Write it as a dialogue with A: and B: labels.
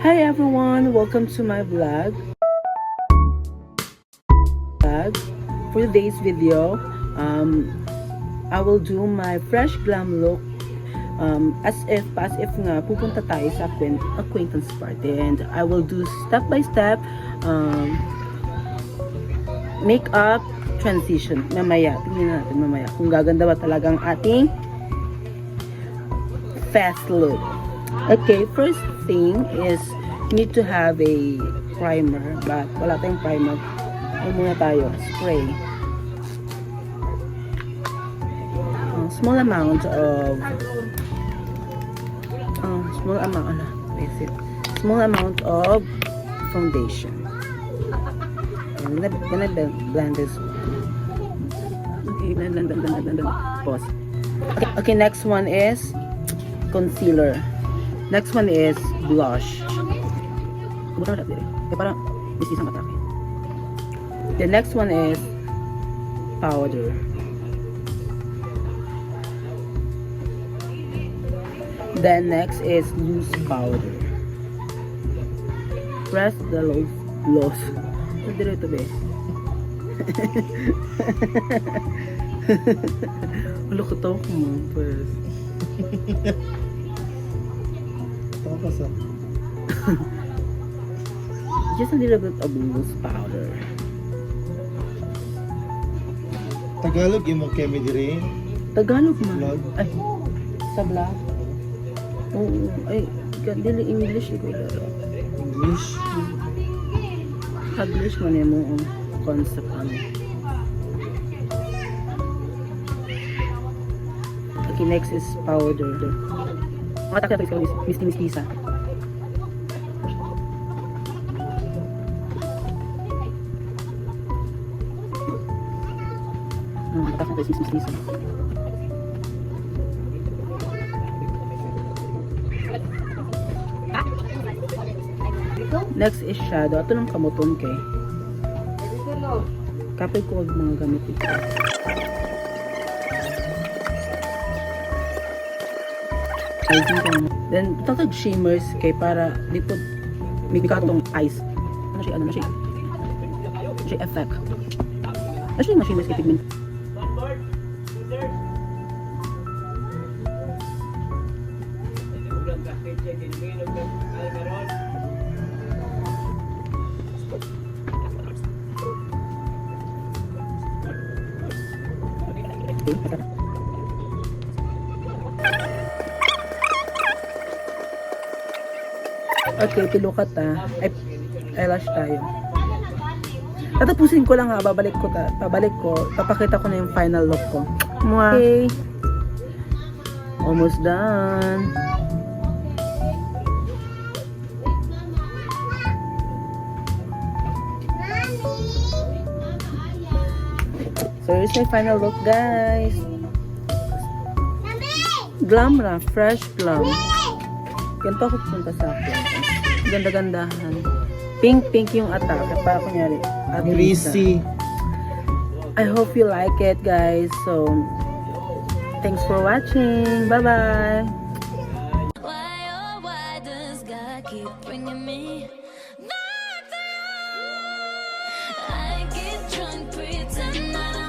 A: Hi everyone, welcome to my vlog. For today's video, I will do my fresh glam look as if nga pupunta tayo sa acquaintance party, and I will do step by step makeup transition mamaya. Tingnan natin mamaya kung gaganda ba talagang ating fast look. Okay, first thing is need to have a primer, but wala tayong primer. Ano muna tayo? Spray. Small amount of small amount of foundation. I'm gonna blend this. Okay, blend. Pause. Okay, next one is concealer. Next one is blush. The next one is powder. Then next is loose powder. Press the loose. Dito be. Wala ko tawag mo. Press. Just a little bit of loose powder.
B: Tagalog yung mga kemi dire.
A: Tagalog man.
B: Vlog?
A: Ay, sa vlog? Oo, ay, dili English ito.
B: English.
A: English man yung mga concept ano. Okay, next is powder. Mga takla ito is mistisa. Takla ito is mistisa. Next is shadow. Ito ng kamuton kay. Kapit ko ang mga gamit ito. Then, tatag shimmers kay para lipod may katong eyes. Ano siya effect. Ano siya yung shimmers kay pigment. Okay, pilukat eyelash tayo. Tatapusin ko lang ha, babalik ko, papakita ko na yung final look ko. Okay. Almost done. So here's my final look, guys. Glam ra, fresh glam. Ganito ako punta sa akin. Ganda-gandahan. Pink yung attack. Para kunyari,
B: Greasy.
A: I hope you like it, guys. So, thanks for watching. Bye-bye.
C: Why, oh, why does God keep bringing me back to you? I get drunk, pretend I don't